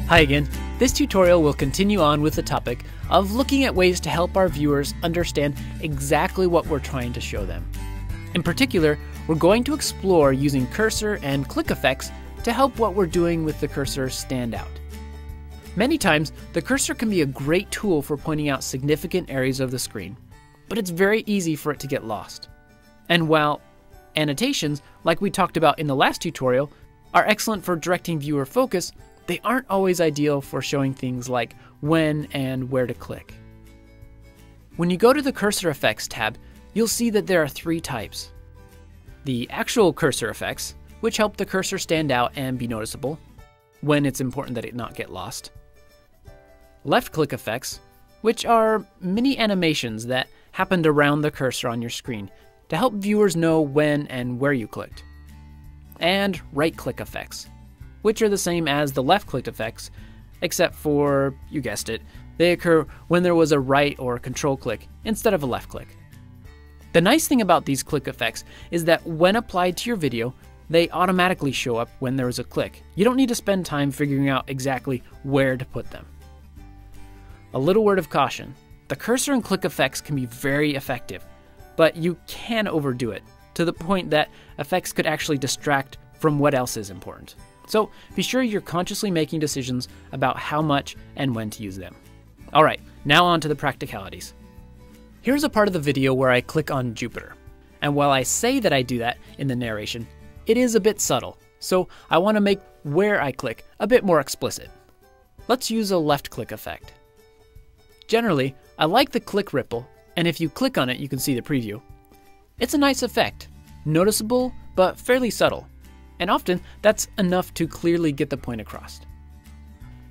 Hi again. This tutorial will continue on with the topic of looking at ways to help our viewers understand exactly what we're trying to show them. In particular, we're going to explore using cursor and click effects to help what we're doing with the cursor stand out. Many times, the cursor can be a great tool for pointing out significant areas of the screen, but it's very easy for it to get lost. And while annotations, like we talked about in the last tutorial, are excellent for directing viewer focus, they aren't always ideal for showing things like when and where to click. When you go to the Cursor Effects tab, you'll see that there are three types. The actual cursor effects, which help the cursor stand out and be noticeable, when it's important that it not get lost. Left click effects, which are mini animations that happened around the cursor on your screen to help viewers know when and where you clicked. And right click effects, which are the same as the left click effects, except for, you guessed it, they occur when there was a right or control click instead of a left click. The nice thing about these click effects is that when applied to your video, they automatically show up when there is a click. You don't need to spend time figuring out exactly where to put them. A little word of caution, the cursor and click effects can be very effective, but you can overdo it to the point that effects could actually distract from what else is important. So be sure you're consciously making decisions about how much and when to use them. Alright, now on to the practicalities. Here's a part of the video where I click on Jupiter. And while I say that I do that in the narration, it is a bit subtle, so I want to make where I click a bit more explicit. Let's use a left click effect. Generally, I like the click ripple, and if you click on it you can see the preview. It's a nice effect, noticeable but fairly subtle. And often, that's enough to clearly get the point across.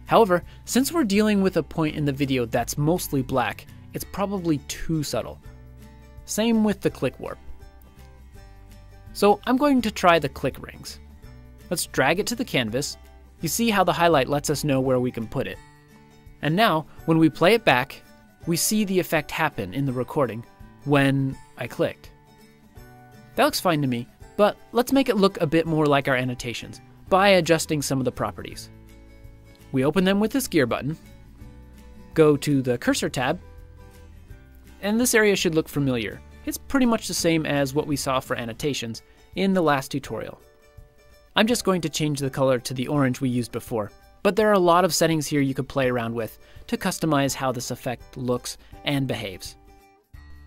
However, since we're dealing with a point in the video that's mostly black, it's probably too subtle. Same with the click warp. So I'm going to try the click rings. Let's drag it to the canvas. You see how the highlight lets us know where we can put it. And now, when we play it back, we see the effect happen in the recording when I clicked. That looks fine to me. But let's make it look a bit more like our annotations by adjusting some of the properties. We open them with this gear button, go to the Cursor tab, and this area should look familiar. It's pretty much the same as what we saw for annotations in the last tutorial. I'm just going to change the color to the orange we used before, but there are a lot of settings here you could play around with to customize how this effect looks and behaves.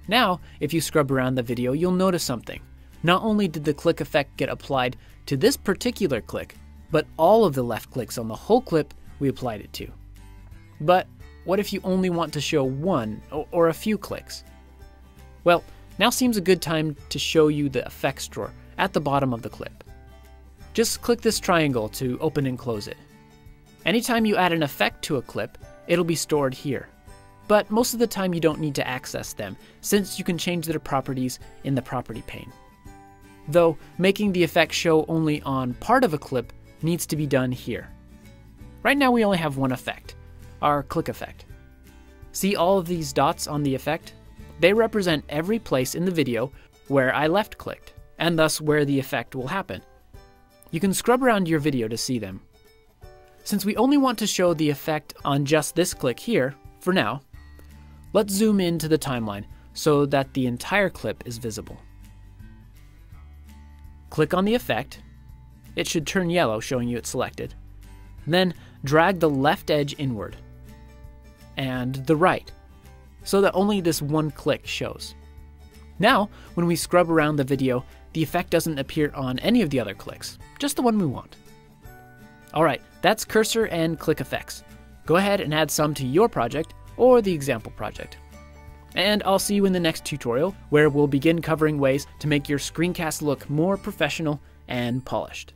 Now, if you scrub around the video, you'll notice something. Not only did the click effect get applied to this particular click, but all of the left clicks on the whole clip we applied it to. But what if you only want to show one or a few clicks? Well, now seems a good time to show you the effects drawer at the bottom of the clip. Just click this triangle to open and close it. Anytime you add an effect to a clip, it'll be stored here. But most of the time you don't need to access them, since you can change their properties in the property pane. Though, making the effect show only on part of a clip needs to be done here. Right now we only have one effect, our click effect. See all of these dots on the effect? They represent every place in the video where I left clicked, and thus where the effect will happen. You can scrub around your video to see them. Since we only want to show the effect on just this click here, for now, let's zoom into the timeline so that the entire clip is visible. Click on the effect. It should turn yellow, showing you it's selected. Then drag the left edge inward and the right so that only this one click shows. Now, when we scrub around the video, the effect doesn't appear on any of the other clicks, just the one we want. Alright, that's cursor and click effects. Go ahead and add some to your project or the example project. And I'll see you in the next tutorial, where we'll begin covering ways to make your screencast look more professional and polished.